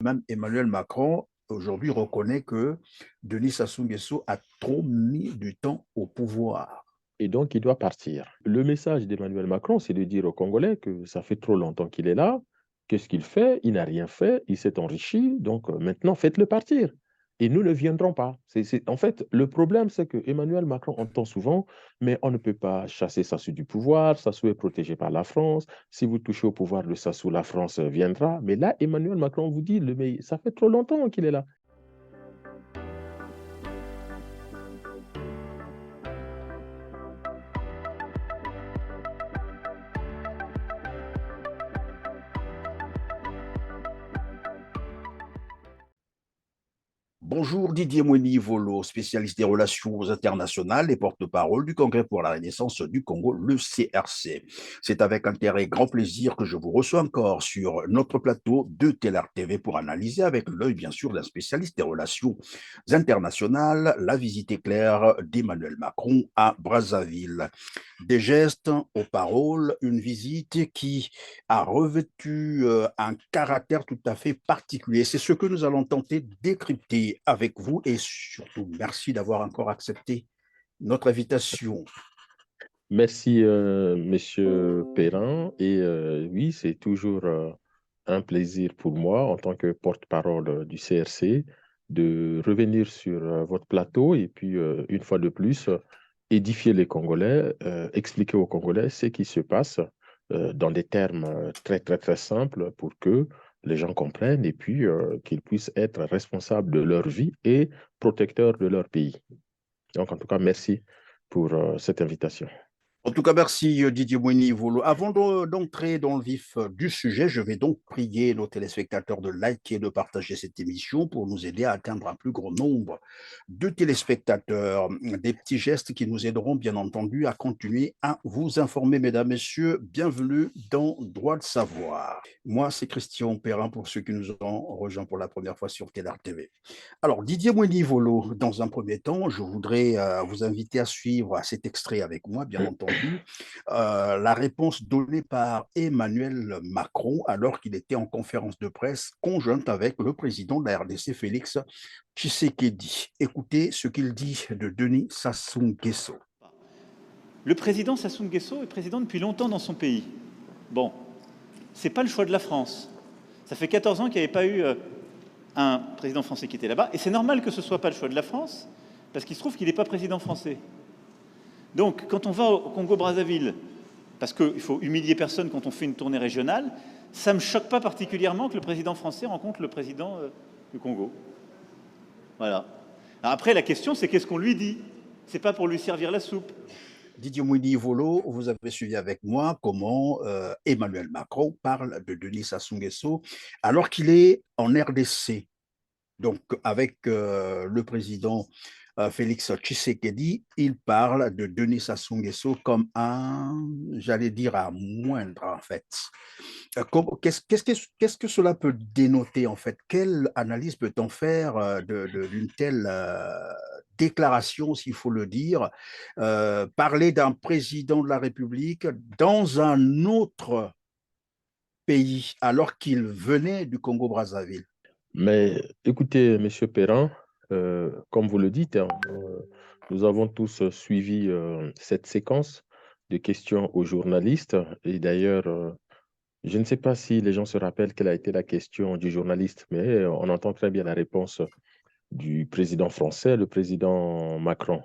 Même Emmanuel Macron, aujourd'hui, reconnaît que Denis Sassou Nguesso a trop mis du temps au pouvoir. Et donc, il doit partir. Le message d'Emmanuel Macron, c'est de dire aux Congolais que ça fait trop longtemps qu'il est là. Qu'est-ce qu'il fait? Il n'a rien fait, il s'est enrichi, donc maintenant, faites-le partir. Et nous ne viendrons pas. En fait, le problème, c'est que Emmanuel Macron entend souvent, mais on ne peut pas chasser Sassou du pouvoir, Sassou est protégé par la France. Si vous touchez au pouvoir de Sassou, la France viendra. Mais là, Emmanuel Macron vous dit, mais ça fait trop longtemps qu'il est là. Bonjour Didier Moini-Volo, spécialiste des relations internationales et porte-parole du Congrès pour la Renaissance du Congo, le CRC. C'est avec intérêt et grand plaisir que je vous reçois encore sur notre plateau de TELAR TV pour analyser avec l'œil, bien sûr, d'un spécialiste des relations internationales la visite éclair d'Emmanuel Macron à Brazzaville. Des gestes aux paroles, une visite qui a revêtu un caractère tout à fait particulier. C'est ce que nous allons tenter de décrypter avec vous et surtout merci d'avoir encore accepté notre invitation. Merci, Monsieur Perrin. Et oui, c'est toujours un plaisir pour moi, en tant que porte-parole du CRC, de revenir sur votre plateau et puis, une fois de plus, édifier les Congolais, expliquer aux Congolais ce qui se passe dans des termes très, très, très simples pour que les gens comprennent et puis qu'ils puissent être responsables de leur vie et protecteurs de leur pays. Donc, en tout cas, merci pour cette invitation. En tout cas, merci Didier Moini-Volo. Avant d'entrer dans le vif du sujet, je vais donc prier nos téléspectateurs de liker et de partager cette émission pour nous aider à atteindre un plus grand nombre de téléspectateurs. Des petits gestes qui nous aideront bien entendu à continuer à vous informer, mesdames, messieurs. Bienvenue dans Droit de savoir. Moi, c'est Christian Perrin pour ceux qui nous ont rejoints pour la première fois sur Télar TV. Alors, Didier Moini-Volo, dans un premier temps, je voudrais vous inviter à suivre cet extrait avec moi, bien entendu, la réponse donnée par Emmanuel Macron alors qu'il était en conférence de presse conjointe avec le président de la RDC, Félix Tshisekedi. Écoutez ce qu'il dit de Denis Sassou Nguesso. Le président Sassou Nguesso est président depuis longtemps dans son pays. Bon, c'est pas le choix de la France. Ça fait 14 ans qu'il n'y avait pas eu un président français qui était là-bas, et c'est normal que ce soit pas le choix de la France, parce qu'il se trouve qu'il n'est pas président français. Donc, quand on va au Congo-Brazzaville, parce qu'il faut humilier personne quand on fait une tournée régionale, ça ne me choque pas particulièrement que le président français rencontre le président du Congo. Voilà. Alors après, la question, c'est qu'est-ce qu'on lui dit? C'est pas pour lui servir la soupe. Didier Mouni-Volo, vous avez suivi avec moi comment Emmanuel Macron parle de Denis Sassou Nguesso alors qu'il est en RDC. Donc, avec le président Félix Tshisekedi, il parle de Denis Sassou Nguesso comme j'allais dire, un moindre, en fait. Qu'est-ce que cela peut dénoter, en fait? Quelle analyse peut-on faire d'une telle déclaration, s'il faut le dire, parler d'un président de la République dans un autre pays, alors qu'il venait du Congo-Brazzaville? Mais écoutez, Monsieur Perrin, comme vous le dites, hein, nous avons tous suivi cette séquence de questions aux journalistes. Et d'ailleurs, je ne sais pas si les gens se rappellent quelle a été la question du journaliste, mais on entend très bien la réponse du président français, le président Macron.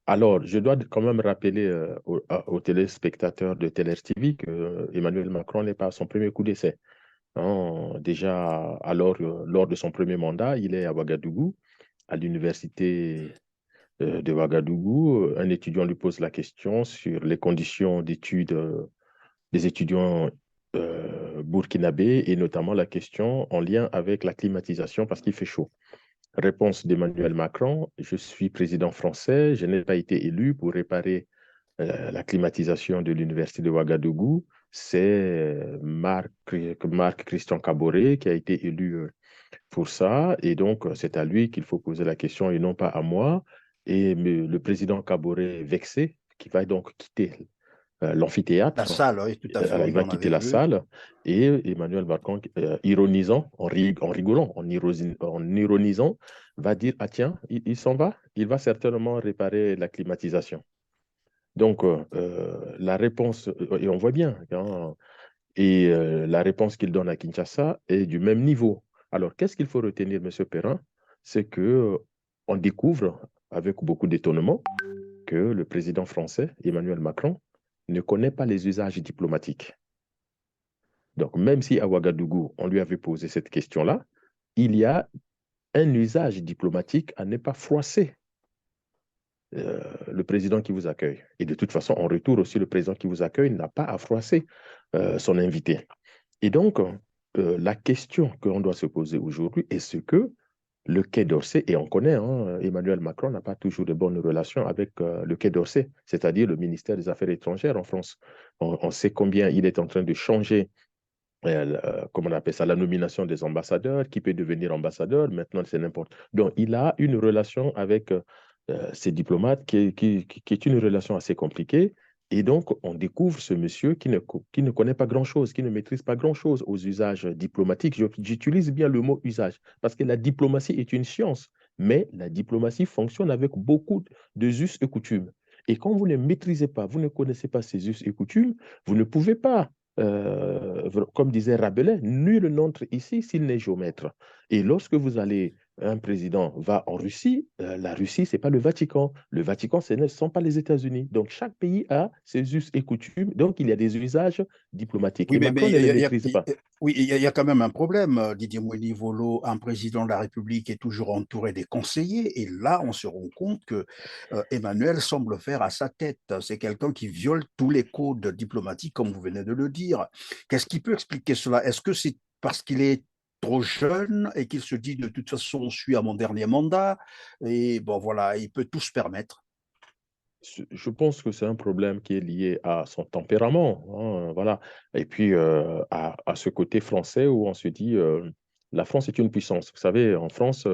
Alors, je dois quand même rappeler aux téléspectateurs de Teler TV que Emmanuel Macron n'est pas à son premier coup d'essai. Hein. Déjà, alors, lors de son premier mandat, il est à Ouagadougou, à l'université de Ouagadougou. Un étudiant lui pose la question sur les conditions d'études des étudiants burkinabés et notamment la question en lien avec la climatisation parce qu'il fait chaud. Réponse d'Emmanuel Macron, je suis président français, je n'ai pas été élu pour réparer la climatisation de l'université de Ouagadougou. C'est Marc Christian Caboret qui a été élu pour ça. Et donc, c'est à lui qu'il faut poser la question et non pas à moi. Et le président Caboret vexé, qui va donc quitter La l'amphithéâtre. salle, oui, tout à fait, Il oui, va on quitter avait la vu. salle et Emmanuel Macron, ironisant, en rigolant, en ironisant, va dire, ah tiens, il s'en va, il va certainement réparer la climatisation. Donc, la réponse, et on voit bien, hein, la réponse qu'il donne à Kinshasa est du même niveau. Alors, qu'est-ce qu'il faut retenir, M. Perrin? C'est que on découvre, avec beaucoup d'étonnement, que le président français, Emmanuel Macron, ne connaît pas les usages diplomatiques. Donc, même si à Ouagadougou, on lui avait posé cette question-là, il y a un usage diplomatique à ne pas froisser le président qui vous accueille. Et de toute façon, en retour aussi, le président qui vous accueille n'a pas à froisser son invité. Et donc, la question qu'on doit se poser aujourd'hui est ce que le Quai d'Orsay, et on connaît, hein, Emmanuel Macron n'a pas toujours de bonnes relations avec le Quai d'Orsay, c'est-à-dire le ministère des Affaires étrangères en France. On sait combien il est en train de changer, comment on appelle ça, la nomination des ambassadeurs, qui peut devenir ambassadeur, maintenant c'est n'importe. Donc, il a une relation avec ces diplomates qui est une relation assez compliquée. Et donc, on découvre ce monsieur qui ne connaît pas grand-chose, qui ne maîtrise pas grand-chose aux usages diplomatiques. J'utilise bien le mot usage, parce que la diplomatie est une science, mais la diplomatie fonctionne avec beaucoup de us et coutumes. Et quand vous ne maîtrisez pas, vous ne connaissez pas ces us et coutumes, vous ne pouvez pas, comme disait Rabelais, nul n'entre ici s'il n'est géomètre. Et lorsque vous allez un président va en Russie, la Russie, ce n'est pas le Vatican. Le Vatican, ce ne sont pas les États-Unis. Donc, chaque pays a ses us et coutumes. Donc, il y a des usages diplomatiques. Oui, Et Macron ne les maîtrise pas. oui, il y a quand même un problème, Didier Moïni-Volo, un président de la République est toujours entouré des conseillers, et là, on se rend compte que Emmanuel semble faire à sa tête. C'est quelqu'un qui viole tous les codes diplomatiques, comme vous venez de le dire. Qu'est-ce qui peut expliquer cela? Est-ce que c'est parce qu'il est trop jeune et qu'il se dit de toute façon, je suis à mon dernier mandat, et bon, voilà, il peut tout se permettre? Je pense que c'est un problème qui est lié à son tempérament, hein, voilà. Et puis à ce côté français où on se dit la France est une puissance. Vous savez, en France,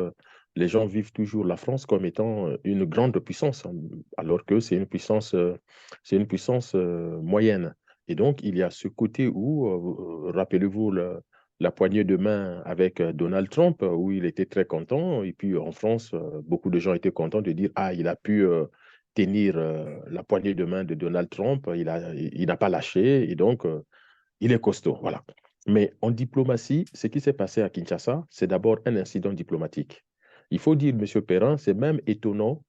les gens vivent toujours la France comme étant une grande puissance, hein, alors que c'est une puissance moyenne. Et donc, il y a ce côté où, rappelez-vous, la poignée de main avec Donald Trump, où il était très content. Et puis en France, beaucoup de gens étaient contents de dire, ah, il a pu tenir la poignée de main de Donald Trump, il n'a pas lâché et donc il est costaud. Voilà. Mais en diplomatie, ce qui s'est passé à Kinshasa, c'est d'abord un incident diplomatique. Il faut dire, M. Perrin, c'est même étonnant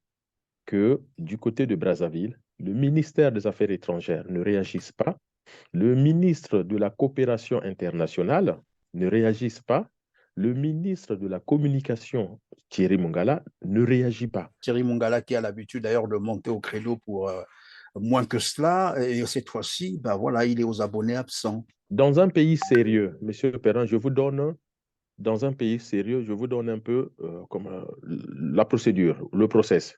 que du côté de Brazzaville, le ministère des Affaires étrangères ne réagisse pas, le ministre de la Coopération internationale ne réagisse pas, le ministre de la Communication, Thierry Mongala, ne réagit pas. Thierry Mongala qui a l'habitude d'ailleurs de monter au créneau pour moins que cela, et cette fois-ci, ben voilà, il est aux abonnés absents. Dans un pays sérieux, M. Perrin, dans un pays sérieux, je vous donne un peu la procédure, le process.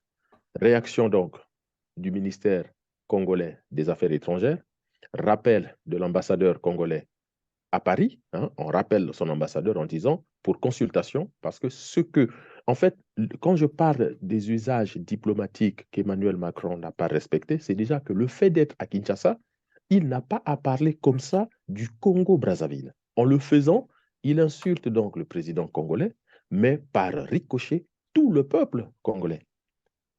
Réaction donc du ministère congolais des Affaires étrangères, rappel de l'ambassadeur congolais à Paris, hein, on rappelle son ambassadeur en disant pour consultation, parce que en fait, quand je parle des usages diplomatiques qu'Emmanuel Macron n'a pas respectés, c'est déjà que le fait d'être à Kinshasa, il n'a pas à parler comme ça du Congo-Brazzaville. En le faisant, il insulte donc le président congolais, mais par ricochet, tout le peuple congolais.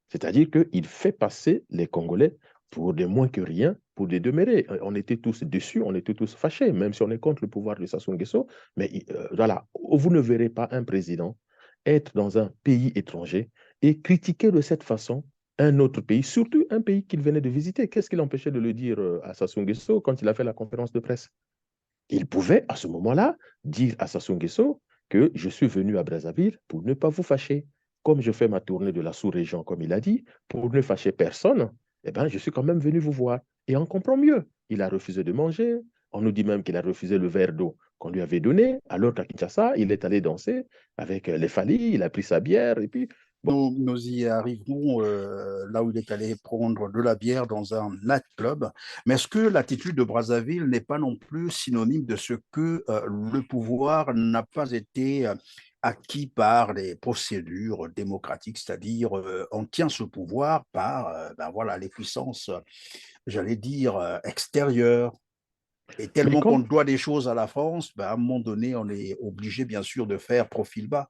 C'est-à-dire qu'il fait passer les Congolais pour des moins que rien, pour des demeurés. On était tous déçus, on était tous fâchés, même si on est contre le pouvoir de Sassou Nguesso. Mais voilà, vous ne verrez pas un président être dans un pays étranger et critiquer de cette façon un autre pays, surtout un pays qu'il venait de visiter. Qu'est-ce qui l'empêchait de le dire à Sassou Nguesso quand il a fait la conférence de presse? Il pouvait, à ce moment-là, dire à Sassou Nguesso que je suis venu à Brazzaville pour ne pas vous fâcher. Comme je fais ma tournée de la sous-région, comme il a dit, pour ne fâcher personne, eh ben, je suis quand même venu vous voir. Et on comprend mieux. Il a refusé de manger. On nous dit même qu'il a refusé le verre d'eau qu'on lui avait donné, alors qu'à Kinshasa, il est allé danser avec les Fali, il a pris sa bière. Et puis, Bon, nous y arriverons là où il est allé prendre de la bière dans un nightclub. Mais est-ce que l'attitude de Brazzaville n'est pas non plus synonyme de ce que le pouvoir n'a pas été acquis par les procédures démocratiques, c'est-à-dire on tient ce pouvoir par ben voilà, les puissances, j'allais dire, extérieures. Et Mais tellement qu'on quand, doit des choses à la France, ben à un moment donné, on est obligé, bien sûr, de faire profil bas.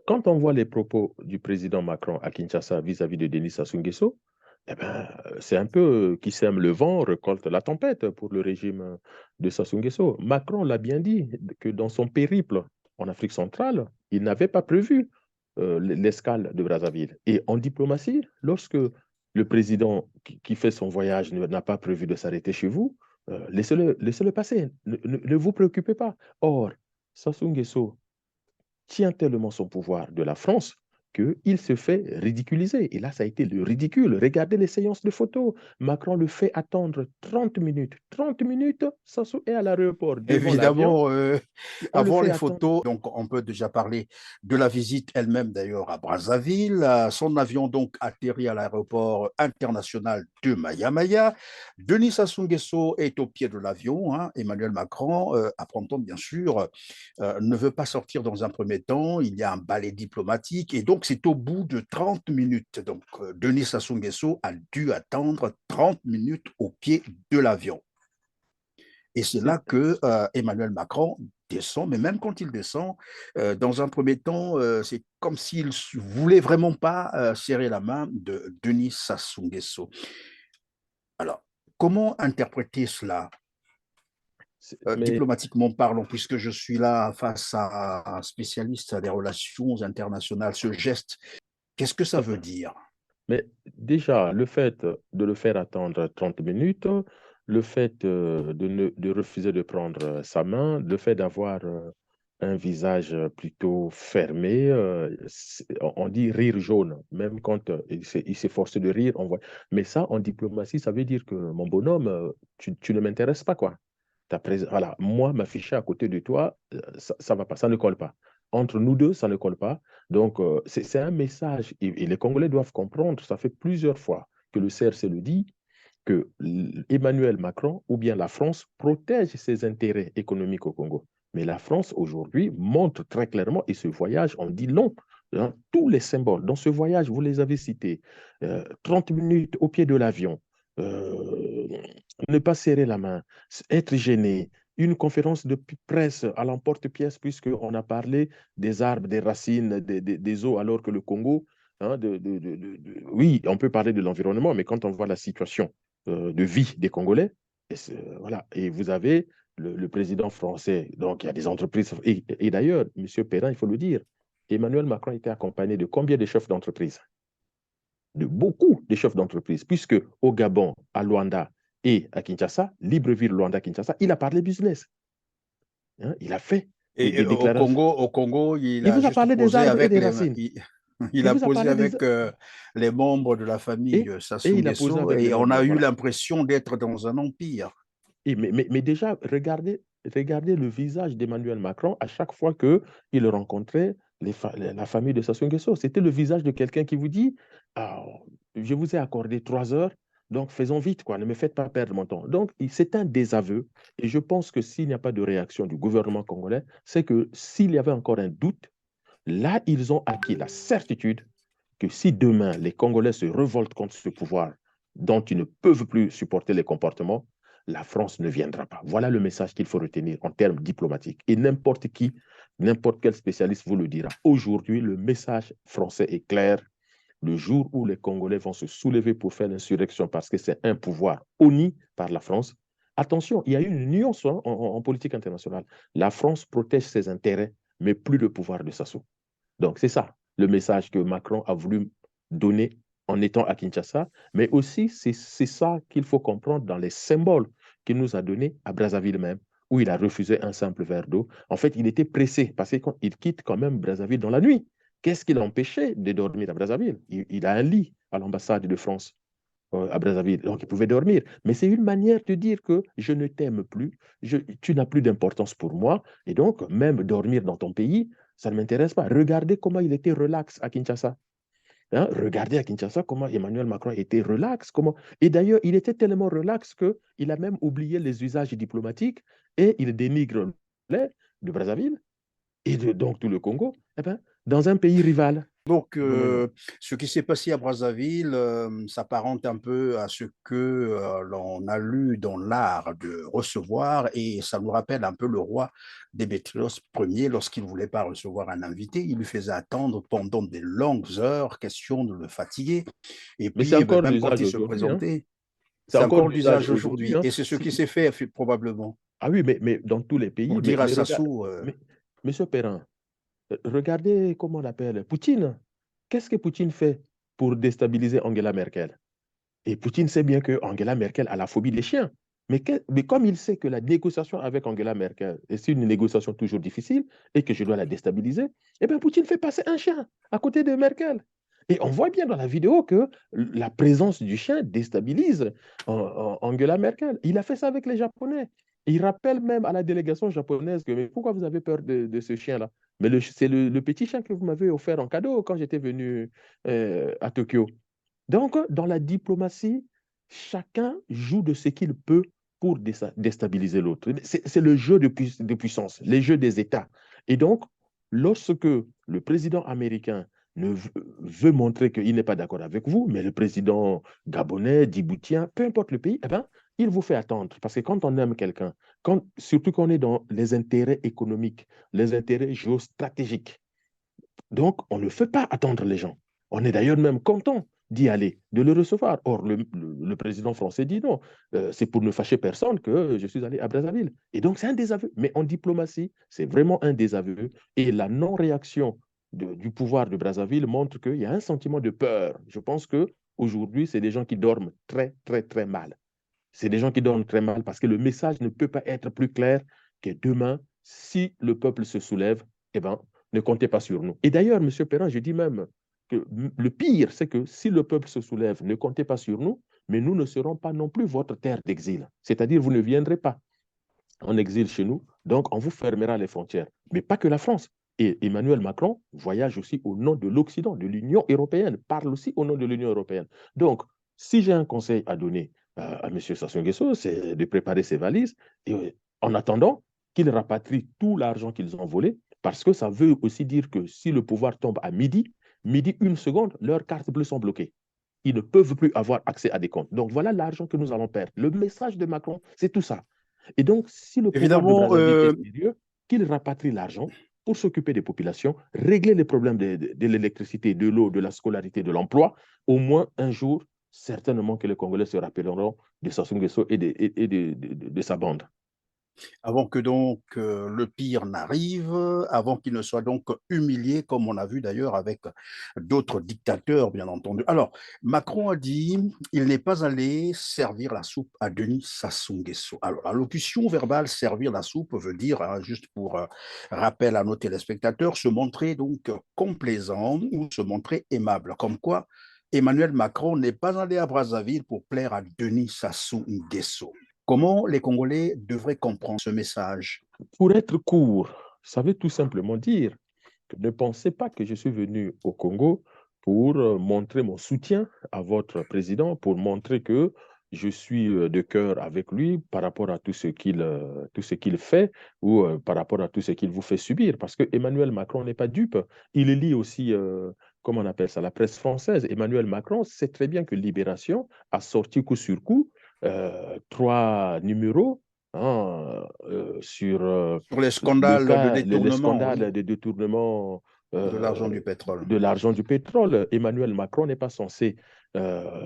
quand on voit les propos du président Macron à Kinshasa vis-à-vis de Denis Sassou Nguesso, eh ben, c'est un peu qui sème le vent, récolte la tempête pour le régime de Sassou Nguesso. Macron l'a bien dit que dans son périple en Afrique centrale, il n'avait pas prévu l'escale de Brazzaville. Et en diplomatie, lorsque le président qui fait son voyage n'a pas prévu de s'arrêter chez vous, laissez-le passer. Ne vous préoccupez pas. Or, Sassou Nguesso tient tellement son pouvoir de la France qu'il se fait ridiculiser. Et là, ça a été le ridicule. Regardez les séances de photos. Macron le fait attendre 30 minutes. 30 minutes, Sassou est à l'aéroport devant l'avion. Évidemment, On le avant fait les attendre. photos, donc on peut déjà parler de la visite elle-même d'ailleurs à Brazzaville. Son avion donc atterrit à l'aéroport international de Maya-Maya. Denis Sassou Nguesso est au pied de l'avion. Hein. Emmanuel Macron, apprend-on bien sûr, ne veut pas sortir dans un premier temps. Il y a un balai diplomatique et donc c'est au bout de 30 minutes. Donc Denis Sassou Nguesso a dû attendre 30 minutes au pied de l'avion. Et c'est là C'est que Emmanuel Macron descend, mais même quand il descend, dans un premier temps, c'est comme s'il ne voulait vraiment pas serrer la main de Denis Sassou Nguesso. Alors, comment interpréter cela, mais, diplomatiquement parlant, puisque je suis là face à un spécialiste des relations internationales, ce geste, qu'est-ce que ça veut dire? mais déjà, le fait de le faire attendre 30 minutes, le fait de refuser de prendre sa main, le fait d'avoir un visage plutôt fermé, on dit rire jaune, même quand il s'est forcé de rire, on voit. Mais ça, en diplomatie, ça veut dire que mon bonhomme, tu ne m'intéresses pas, quoi. Voilà, moi, m'afficher à côté de toi, ça va pas, ça ne colle pas. Entre nous deux, ça ne colle pas. Donc, c'est un message, et les Congolais doivent comprendre, ça fait plusieurs fois que le CRC le dit, que Emmanuel Macron ou bien la France protège ses intérêts économiques au Congo. Mais la France, aujourd'hui, montre très clairement, et ce voyage, on dit long, hein, tous les symboles. Dans ce voyage, vous les avez cités, 30 minutes au pied de l'avion, euh, ne pas serrer la main, être gêné, une conférence de presse à l'emporte-pièce, puisqu'on a parlé des arbres, des racines, des eaux, alors que le Congo, hein, oui, on peut parler de l'environnement, mais quand on voit la situation de vie des Congolais, voilà, et vous avez le président français, donc il y a des entreprises, et d'ailleurs, M. Perrin, il faut le dire, Emmanuel Macron était accompagné de combien de chefs d'entreprise? De beaucoup de chefs d'entreprise, puisque au Gabon, à Luanda et à Kinshasa, Libreville, Luanda, Kinshasa, il a parlé business. Hein, il a fait Et des déclarations. Au Congo, il Il a vous a juste parlé des posé arbres et avec des racines. il Il a vous a posé parlé des... avec les membres de la famille Et, Sassou et il a posé Nguesso avec les et on a membres. eu Voilà. l'impression d'être dans un empire. Mais déjà, regardez le visage d'Emmanuel Macron à chaque fois qu'il rencontrait la famille de Sassou Nguesso. C'était le visage de quelqu'un qui vous dit, ah, je vous ai accordé 3 heures, donc faisons vite, quoi, ne me faites pas perdre mon temps. Donc, c'est un désaveu. Et je pense que s'il n'y a pas de réaction du gouvernement congolais, c'est que s'il y avait encore un doute, là, ils ont acquis la certitude que si demain les Congolais se révoltent contre ce pouvoir dont ils ne peuvent plus supporter les comportements, la France ne viendra pas. Voilà le message qu'il faut retenir en termes diplomatiques. Et n'importe qui, n'importe quel spécialiste vous le dira. Aujourd'hui, le message français est clair. Le jour où les Congolais vont se soulever pour faire l'insurrection parce que c'est un pouvoir honni par la France, attention, il y a une nuance en politique internationale. La France protège ses intérêts, mais plus le pouvoir de Sassou. Donc, c'est ça le message que Macron a voulu donner en étant à Kinshasa, mais aussi c'est ça qu'il faut comprendre dans les symboles qu'il nous a donnés à Brazzaville même, où il a refusé un simple verre d'eau. En fait, il était pressé parce qu'il quitte quand même Brazzaville dans la nuit. Qu'est-ce qui l'empêchait de dormir à Brazzaville? Il a un lit à l'ambassade de France à Brazzaville, donc il pouvait dormir. Mais c'est une manière de dire que je ne t'aime plus, tu n'as plus d'importance pour moi, et donc même dormir dans ton pays, ça ne m'intéresse pas. Regardez comment il était relax à Kinshasa. Hein, regardez à Kinshasa comment Emmanuel Macron était relax. Et d'ailleurs, il était tellement relax qu'il a même oublié les usages diplomatiques et il dénigre l'air de Brazzaville donc tout le Congo eh ben, dans un pays rival. Donc, Non, non, non. ce qui s'est passé à Brazzaville s'apparente un peu à ce que l'on a lu dans l'art de recevoir et ça nous rappelle un peu le roi Démétrios Ier lorsqu'il ne voulait pas recevoir un invité, il lui faisait attendre pendant des longues heures, question de le fatiguer. Et Mais c'est puis, encore même quand l'usage il se aujourd'hui. Hein. présentait, C'est c'est encore encore l'usage l'usage aujourd'hui. aujourd'hui Hein. et c'est ce qui s'est fait probablement Ah oui, mais dans tous les pour pays, dire à mais regarde, Sassou, mais, Monsieur Perrin, regardez comment on l'appelle Poutine. Qu'est-ce que Poutine fait pour déstabiliser Angela Merkel? Et Poutine sait bien que Angela Merkel a la phobie des chiens. Mais comme il sait que la négociation avec Angela Merkel est une négociation toujours difficile et que je dois la déstabiliser, eh bien Poutine fait passer un chien à côté de Merkel. Et on voit bien dans la vidéo que la présence du chien déstabilise Angela Merkel. Il a fait ça avec les Japonais. Il rappelle même à la délégation japonaise que mais pourquoi vous avez peur de ce chien-là? Mais c'est le petit chien que vous m'avez offert en cadeau quand j'étais venu à Tokyo. Donc, dans la diplomatie, chacun joue de ce qu'il peut pour déstabiliser l'autre. C'est le jeu de puissance, les jeux des États. Et donc, lorsque le président américain veut montrer qu'il n'est pas d'accord avec vous, mais le président gabonais, djiboutien, peu importe le pays, eh ben, il vous fait attendre. Parce que quand on aime quelqu'un, surtout quand on est dans les intérêts économiques, les intérêts géostratégiques, donc, on ne fait pas attendre les gens. On est d'ailleurs même content d'y aller, de le recevoir. Or, le président français dit non, c'est pour ne fâcher personne que je suis allé à Brazzaville. Et donc, c'est un désaveu. Mais en diplomatie, c'est vraiment un désaveu. Et la non-réaction du pouvoir de Brazzaville montre qu'il y a un sentiment de peur. Je pense qu'aujourd'hui, c'est des gens qui dorment très, très, très mal. C'est des gens qui dorment très mal parce que le message ne peut pas être plus clair que demain, si le peuple se soulève, eh ben, ne comptez pas sur nous. Et d'ailleurs, M. Perrin, je dis même que le pire, c'est que si le peuple se soulève, ne comptez pas sur nous, mais nous ne serons pas non plus votre terre d'exil. C'est-à-dire, vous ne viendrez pas en exil chez nous, donc on vous fermera les frontières. Mais pas que la France. Et Emmanuel Macron voyage aussi au nom de l'Occident, de l'Union européenne, parle aussi au nom de l'Union européenne. Donc, si j'ai un conseil à donner à M. Sassou Nguesso, c'est de préparer ses valises et en attendant qu'ils rapatrient tout l'argent qu'ils ont volé, parce que ça veut aussi dire que si le pouvoir tombe à midi, midi une seconde, leurs cartes bleues sont bloquées. Ils ne peuvent plus avoir accès à des comptes. Donc voilà l'argent que nous allons perdre. Le message de Macron, c'est tout ça. Et donc, si le pouvoir de évidemment, Brazzaville est sérieux, qu'il rapatrie l'argent pour s'occuper des populations, régler les problèmes de l'électricité, de l'eau, de la scolarité, de l'emploi, au moins un jour, certainement que les Congolais se rappelleront de Sassou Nguesso et de sa bande. avant que donc le pire n'arrive, avant qu'il ne soit donc humilié, comme on a vu d'ailleurs avec d'autres dictateurs, bien entendu. Alors, Macron a dit il n'est pas allé servir la soupe à Denis Sassou Nguesso. Alors, la locution verbale servir la soupe veut dire, hein, juste pour rappel à nos téléspectateurs, se montrer donc complaisant ou se montrer aimable. Comme quoi, Emmanuel Macron n'est pas allé à Brazzaville pour plaire à Denis Sassou Nguesso. Comment les Congolais devraient comprendre ce message? Pour être court, ça veut tout simplement dire que ne pensez pas que je suis venu au Congo pour montrer mon soutien à votre président, pour montrer que je suis de cœur avec lui par rapport à tout ce qu'il fait ou par rapport à tout ce qu'il vous fait subir. Parce que Emmanuel Macron n'est pas dupe. Il lit aussi, comment on appelle ça, la presse française. Emmanuel Macron sait très bien que Libération a sorti coup sur coup 3 numéros sur Sur les le scandales de cas, les détournement, oui, scandales de détournement de l'argent euh, du pétrole. de l'argent du pétrole. Emmanuel Macron n'est pas censé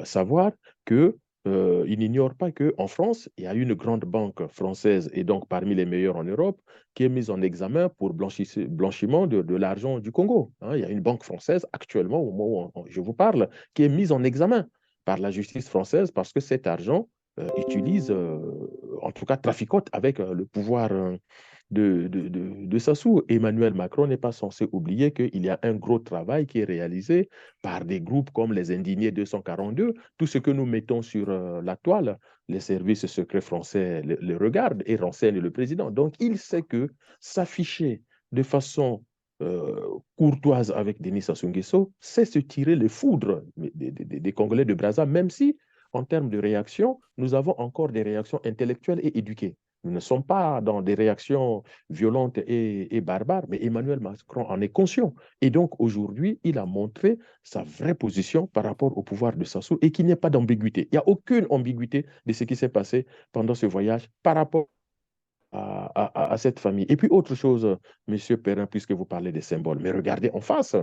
savoir que il n'ignore pas qu'en France, il y a une grande banque française, et donc parmi les meilleures en Europe, qui est mise en examen pour blanchiment de l'argent du Congo. Hein, il y a une banque française actuellement, au moment où je vous parle, qui est mise en examen par la justice française parce que cet argent en tout cas, traficote avec le pouvoir de Sassou. Emmanuel Macron n'est pas censé oublier qu'il y a un gros travail qui est réalisé par des groupes comme les Indignés 242. Tout ce que nous mettons sur la toile, les services secrets français le regardent et renseignent le président. Donc, il sait que s'afficher de façon courtoise avec Denis Sassou Nguesso, c'est se tirer les foudres des Congolais de Brazza, même si, en termes de réaction, nous avons encore des réactions intellectuelles et éduquées. Nous ne sommes pas dans des réactions violentes et barbares, mais Emmanuel Macron en est conscient. Et donc, aujourd'hui, il a montré sa vraie position par rapport au pouvoir de Sassou et qu'il n'y a pas d'ambiguïté. Il n'y a aucune ambiguïté de ce qui s'est passé pendant ce voyage par rapport à cette famille. Et puis, autre chose, Monsieur Perrin, puisque vous parlez des symboles, mais regardez en face,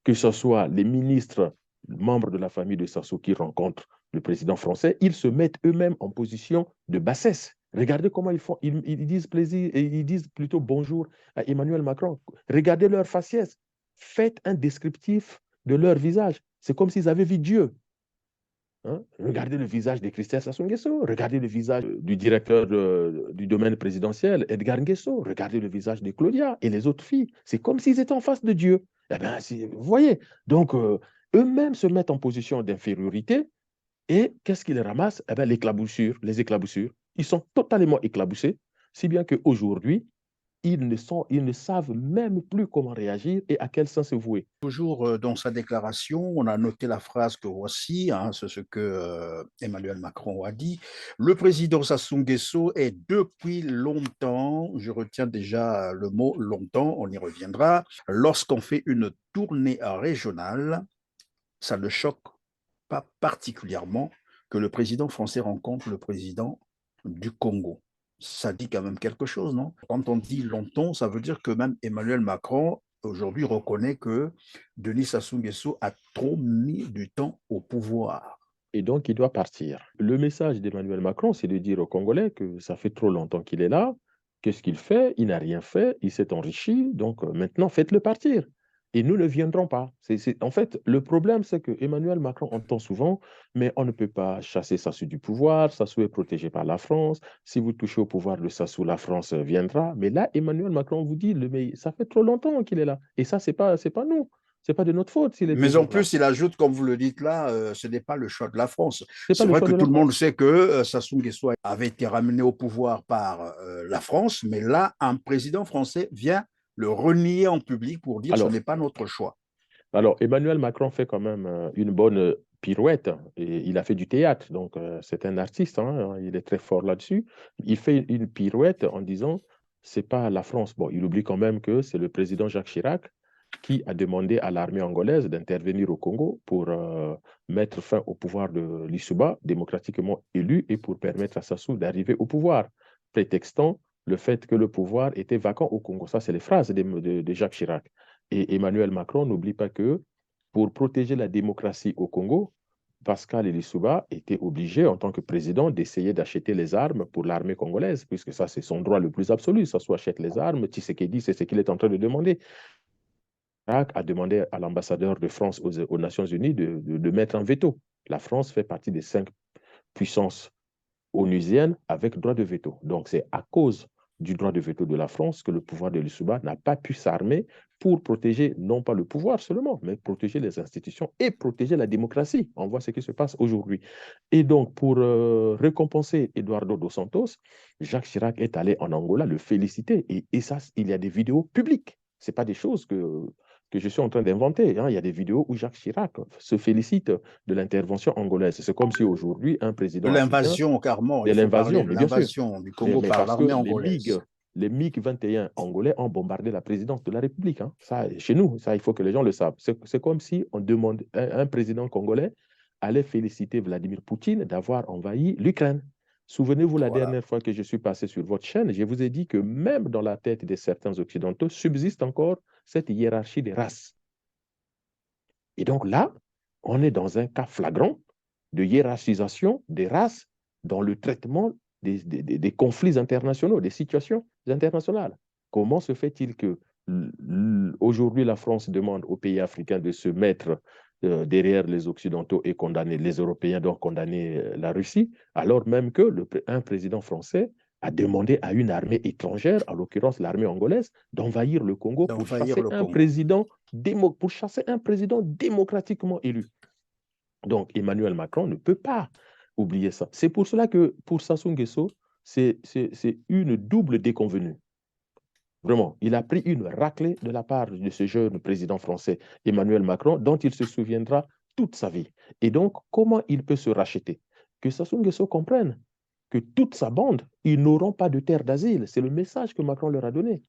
que ce soit les ministres, membres de la famille de Sassou qui rencontrent le président français, ils se mettent eux-mêmes en position de bassesse. Regardez comment ils font, ils disent plaisir et ils disent plutôt bonjour à Emmanuel Macron. Regardez leur faciès. Faites un descriptif de leur visage. C'est comme s'ils avaient vu Dieu. Hein? Regardez le visage de Christelle Sassou Nguesso, regardez le visage du directeur du domaine présidentiel, Edgar Nguesso, regardez le visage de Claudia et les autres filles. C'est comme s'ils étaient en face de Dieu. Eh ben, vous voyez, donc eux-mêmes se mettent en position d'infériorité et qu'est-ce qu'ils ramassent? Eh ben, les éclaboussures. Ils sont totalement éclaboussés, si bien qu'aujourd'hui, ils ne savent même plus comment réagir et à quel sens se vouer. Toujours dans sa déclaration, on a noté la phrase que voici, hein, c'est ce que Emmanuel Macron a dit. Le président Sassou Nguesso est depuis longtemps, je retiens déjà le mot longtemps, on y reviendra, lorsqu'on fait une tournée régionale, ça ne choque pas particulièrement que le président français rencontre le président du Congo. Ça dit quand même quelque chose, non? Quand on dit longtemps, ça veut dire que même Emmanuel Macron aujourd'hui reconnaît que Denis Sassou Nguesso a trop mis du temps au pouvoir. Et donc, il doit partir. Le message d'Emmanuel Macron, c'est de dire aux Congolais que ça fait trop longtemps qu'il est là. Qu'est-ce qu'il fait? Il n'a rien fait, il s'est enrichi, donc maintenant, faites-le partir. Et nous ne viendrons pas. En fait, le problème, c'est que Emmanuel Macron entend souvent, mais on ne peut pas chasser Sassou du pouvoir, Sassou est protégé par la France. Si vous touchez au pouvoir de Sassou, la France viendra. Mais là, Emmanuel Macron vous dit, mais ça fait trop longtemps qu'il est là. Et ça, c'est pas nous. C'est pas de notre faute s'il est Mais en toujours là. plus, il ajoute, comme vous le dites là, ce n'est pas le choix de la France. C'est pas C'est le vrai choix que de la tout le monde France. sait que Sassou Nguesso avait été ramené au pouvoir par la France, mais là, un président français vient le renier en public pour dire ce Alors, n'est pas notre choix. Alors, Emmanuel Macron fait quand même une bonne pirouette. Et il a fait du théâtre, donc c'est un artiste, hein, il est très fort là-dessus. Il fait une pirouette en disant, c'est pas la France. Bon, il oublie quand même que c'est le président Jacques Chirac qui a demandé à l'armée angolaise d'intervenir au Congo pour mettre fin au pouvoir de Lissouba, démocratiquement élu, et pour permettre à Sassou d'arriver au pouvoir, prétextant le fait que le pouvoir était vacant au Congo. Ça, c'est les phrases de Jacques Chirac. Et Emmanuel Macron n'oublie pas que pour protéger la démocratie au Congo, Pascal Lissouba était obligé, en tant que président, d'essayer d'acheter les armes pour l'armée congolaise, puisque ça, c'est son droit le plus absolu. Ça soit achète les armes, Tshisekedi, c'est ce qu'il est en train de demander. Chirac a demandé à l'ambassadeur de France aux Nations Unies de mettre un veto. La France fait partie des 5 puissances onusiennes avec droit de veto. Donc, c'est à cause du droit de veto de la France que le pouvoir de Lissouba n'a pas pu s'armer pour protéger non pas le pouvoir seulement, mais protéger les institutions et protéger la démocratie. On voit ce qui se passe aujourd'hui. Et donc, pour récompenser Eduardo dos Santos, Jacques Chirac est allé en Angola le féliciter. Et ça, il y a des vidéos publiques. Ce n'est pas des choses que je suis en train d'inventer. Hein. Il y a des vidéos où Jacques Chirac se félicite de l'intervention angolaise. C'est comme si aujourd'hui, un De président africain, l'invasion, carrément, de il faut parler l'invasion, de mais bien sûr, l'invasion du Congo mais par parce que l'armée angolaise. les MiG 21 angolais ont bombardé la présidence de la République. Hein. Ça, chez nous, ça, il faut que les gens le savent. C'est comme si on demande un président congolais allait féliciter Vladimir Poutine d'avoir envahi l'Ukraine. Souvenez-vous, la Voilà. dernière fois que je suis passé sur votre chaîne, je vous ai dit que même dans la tête de certains Occidentaux subsiste encore cette hiérarchie des races. Et donc là, on est dans un cas flagrant de hiérarchisation des races dans le traitement des conflits internationaux, des situations internationales. Comment se fait-il que aujourd'hui la France demande aux pays africains de se mettre derrière les Occidentaux et condamner les Européens, donc condamner la Russie, alors même que un président français a demandé à une armée étrangère, en l'occurrence l'armée angolaise, d'envahir le Congo pour chasser un président démocratiquement élu. Donc, Emmanuel Macron ne peut pas oublier ça. C'est pour cela que pour Sassou Nguesso, c'est une double déconvenue. Vraiment, il a pris une raclée de la part de ce jeune président français, Emmanuel Macron, dont il se souviendra toute sa vie. Et donc, comment il peut se racheter? Que Sassou Nguesso comprenne que toute sa bande, ils n'auront pas de terre d'asile. C'est le message que Macron leur a donné.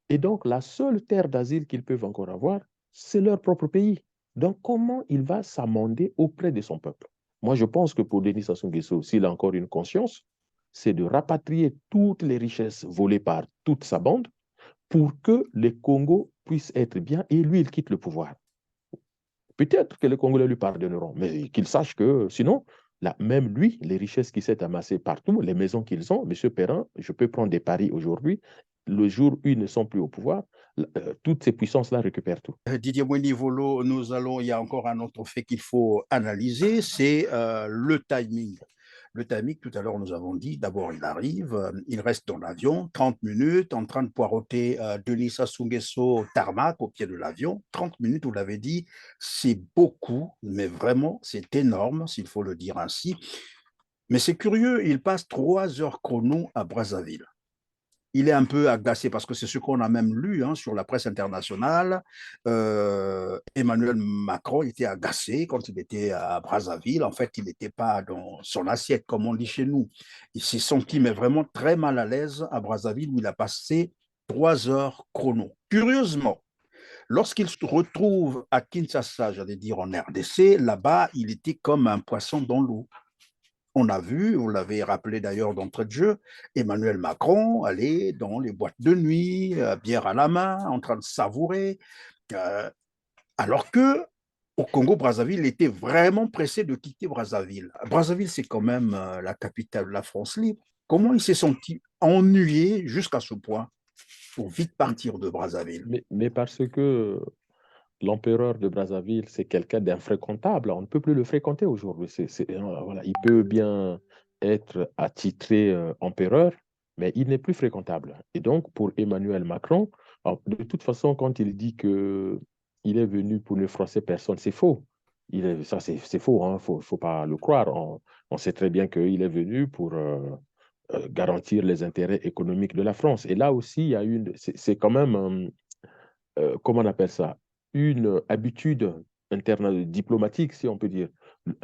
Et donc, la seule terre d'asile qu'ils peuvent encore avoir, c'est leur propre pays. Donc, comment il va s'amender auprès de son peuple? Moi, je pense que pour Denis Sassou Nguesso, s'il a encore une conscience, c'est de rapatrier toutes les richesses volées par toute sa bande pour que les Congos puissent être bien et lui, il quitte le pouvoir. Peut-être que les Congolais lui pardonneront, mais qu'il sache que sinon, là, même lui, les richesses qui s'est amassées partout, les maisons qu'ils ont, M. Perrin, je peux prendre des paris aujourd'hui, le jour où ils ne sont plus au pouvoir, toutes ces puissances-là récupèrent tout. Didier Moinivolo, il y a encore un autre fait qu'il faut analyser, c'est le timing. Le timing, tout à l'heure, nous avons dit, d'abord, il arrive, il reste dans l'avion, 30 minutes, en train de poireauter Denis Sassou Nguesso au tarmac, au pied de l'avion. 30 minutes, vous l'avez dit, c'est beaucoup, mais vraiment, c'est énorme, s'il faut le dire ainsi. Mais c'est curieux, il passe 3 heures chrono à Brazzaville. Il est un peu agacé parce que c'est ce qu'on a même lu sur la presse internationale. Emmanuel Macron était agacé quand il était à Brazzaville. En fait, il n'était pas dans son assiette, comme on dit chez nous. Il s'est senti mais vraiment très mal à l'aise à Brazzaville où il a passé 3 heures chrono. Curieusement, lorsqu'il se retrouve à Kinshasa, j'allais dire en RDC, là-bas, il était comme un poisson dans l'eau. On a vu, vous l'avez rappelé d'ailleurs d'entrée de jeu, Emmanuel Macron aller dans les boîtes de nuit, bière à la main, en train de savourer, euh, alors que au Congo-Brazzaville, il était vraiment pressé de quitter Brazzaville. Brazzaville, c'est quand même la capitale de la France libre. Comment il s'est senti ennuyé jusqu'à ce point pour vite partir de Brazzaville? Mais parce que l'empereur de Brazzaville, c'est quelqu'un d'infréquentable. On ne peut plus le fréquenter aujourd'hui. Voilà. Il peut bien être attitré empereur, mais il n'est plus fréquentable. Et donc, pour Emmanuel Macron, alors, de toute façon, quand il dit que il est venu pour ne froisser personne, c'est faux. Ça, c'est faux. Hein. Faut pas le croire. On sait très bien qu'il est venu pour garantir les intérêts économiques de la France. Et là aussi, il y a c'est quand même comment on appelle ça, une habitude interne diplomatique, si on peut dire.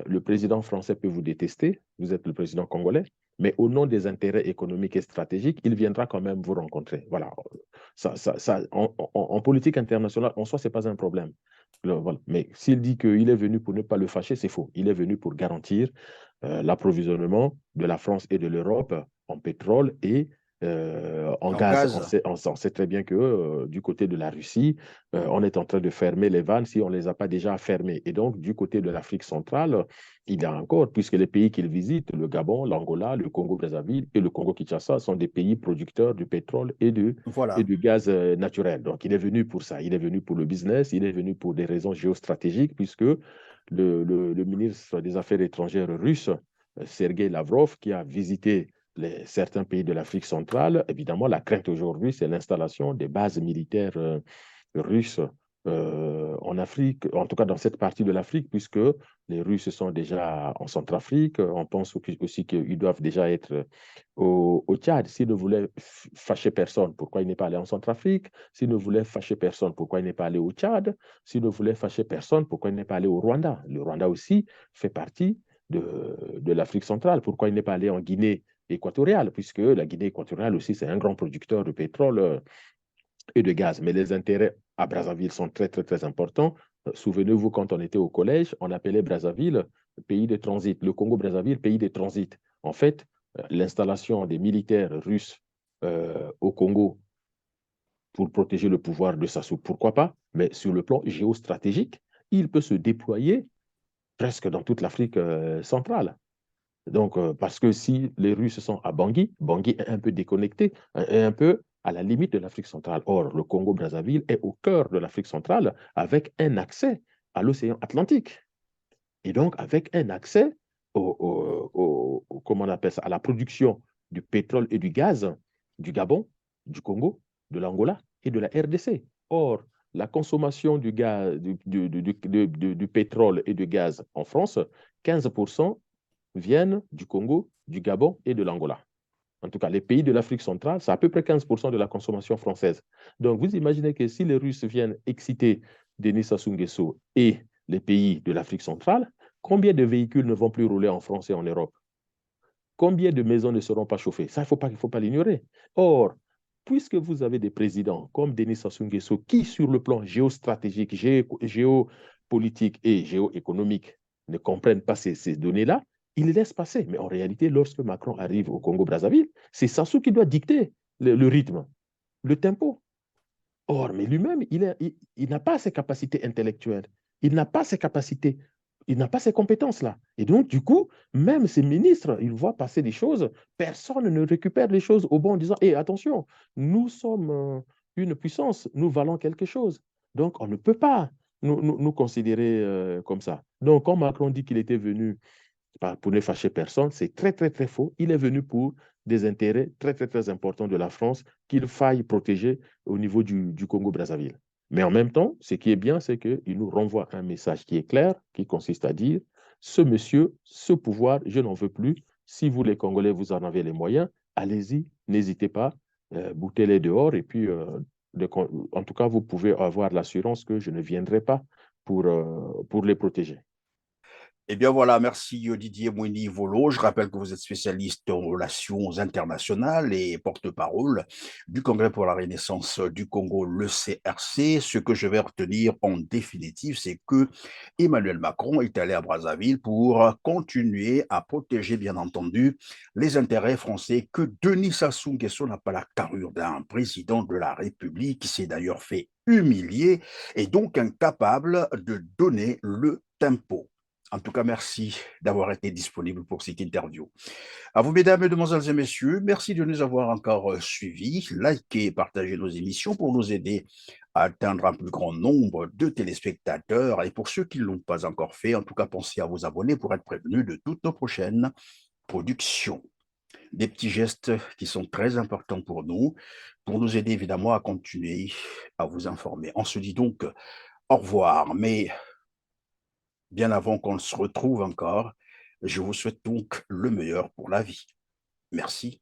Le président français peut vous détester, vous êtes le président congolais, mais au nom des intérêts économiques et stratégiques, il viendra quand même vous rencontrer. Voilà. En politique internationale, en soi, ce n'est pas un problème. Voilà. Mais s'il dit qu'il est venu pour ne pas le fâcher, c'est faux. Il est venu pour garantir l'approvisionnement de la France et de l'Europe en pétrole et en En gaz. gaz. On sait très bien que du côté de la Russie, on est en train de fermer les vannes si on ne les a pas déjà fermées. Et donc, du côté de l'Afrique centrale, il y a encore, puisque les pays qu'il visite, le Gabon, l'Angola, le Congo-Brazzaville et le Congo-Kinshasa, sont des pays producteurs de pétrole et Voilà. du gaz naturel. Donc, il est venu pour ça. Il est venu pour le business, il est venu pour des raisons géostratégiques, puisque le ministre des Affaires étrangères russe, Sergei Lavrov, qui a visité certains pays de l'Afrique centrale, évidemment, la crainte aujourd'hui, c'est l'installation des bases militaires russes en Afrique, en tout cas dans cette partie de l'Afrique, puisque les Russes sont déjà en Centrafrique. On pense aussi qu'ils doivent déjà être au Tchad. S'ils ne voulaient fâcher personne, pourquoi il n'est pas allé en Centrafrique? S'ils ne voulaient fâcher personne, pourquoi il n'est pas allé au Tchad? S'ils ne voulaient fâcher personne, pourquoi il n'est pas allé au Rwanda? Le Rwanda aussi fait partie de l'Afrique centrale. Pourquoi il n'est pas allé en Guinée équatoriale, puisque la Guinée équatoriale aussi, c'est un grand producteur de pétrole et de gaz. Mais les intérêts à Brazzaville sont très, très, très importants. Souvenez-vous, quand on était au collège, on appelait Brazzaville pays de transit, le Congo-Brazzaville pays de transit. En fait, l'installation des militaires russes au Congo pour protéger le pouvoir de Sassou, pourquoi pas? Mais sur le plan géostratégique, il peut se déployer presque dans toute l'Afrique centrale. Donc, parce que si les Russes sont à Bangui, Bangui est un peu déconnecté, est un peu à la limite de l'Afrique centrale. Or, le Congo-Brazzaville est au cœur de l'Afrique centrale avec un accès à l'océan Atlantique. Et donc, avec un accès comment on appelle ça, à la production du pétrole et du gaz du Gabon, du Congo, de l'Angola et de la RDC. Or, la consommation du, gaz, du pétrole et du gaz en France, 15% viennent du Congo, du Gabon et de l'Angola. En tout cas, les pays de l'Afrique centrale, c'est à peu près 15% de la consommation française. Donc, vous imaginez que si les Russes viennent exciter Denis Sassou Nguesso et les pays de l'Afrique centrale, combien de véhicules ne vont plus rouler en France et en Europe? Combien de maisons ne seront pas chauffées? Ça, il ne faut pas l'ignorer. Or, puisque vous avez des présidents comme Denis Sassou Nguesso qui, sur le plan géostratégique, géopolitique et géoéconomique, ne comprennent pas ces données-là, ils les laissent passer. Mais en réalité, lorsque Macron arrive au Congo-Brazzaville, c'est Sassou qui doit dicter le rythme, le tempo. Or, mais lui-même, il n'a pas ces capacités intellectuelles. Il n'a pas ces capacités, il n'a pas ces compétences-là. Et donc, du coup, même ces ministres, ils voient passer des choses, personne ne récupère les choses au bon en disant, hé, attention, nous sommes une puissance, nous valons quelque chose. Donc, on ne peut pas nous considérer comme ça. Donc, quand Macron dit qu'il était venu pour ne fâcher personne, c'est très, très, très faux. Il est venu pour des intérêts très, très, très importants de la France qu'il faille protéger au niveau du Congo-Brazzaville. Mais en même temps, ce qui est bien, c'est qu'il nous renvoie un message qui est clair, qui consiste à dire, ce monsieur, ce pouvoir, je n'en veux plus. Si vous, les Congolais, vous en avez les moyens, allez-y, n'hésitez pas, boutez-les dehors. Et puis, en tout cas, vous pouvez avoir l'assurance que je ne viendrai pas pour les protéger. Eh bien voilà, merci Didier Moini-Volo. Je rappelle que vous êtes spécialiste en relations internationales et porte-parole du Congrès pour la Renaissance du Congo, le CRC. Ce que je vais retenir en définitive, c'est que Emmanuel Macron est allé à Brazzaville pour continuer à protéger, bien entendu, les intérêts français, que Denis Sassou Nguesso n'a pas la carrure d'un président de la République, qui s'est d'ailleurs fait humilier et donc incapable de donner le tempo. En tout cas, merci d'avoir été disponible pour cette interview. À vous, mesdames, mesdemoiselles et messieurs, merci de nous avoir encore suivis. Likez et partagez nos émissions pour nous aider à atteindre un plus grand nombre de téléspectateurs. Et pour ceux qui ne l'ont pas encore fait, en tout cas, pensez à vous abonner pour être prévenus de toutes nos prochaines productions. Des petits gestes qui sont très importants pour nous aider évidemment à continuer à vous informer. On se dit donc au revoir, mais bien avant qu'on se retrouve encore, je vous souhaite donc le meilleur pour la vie. Merci.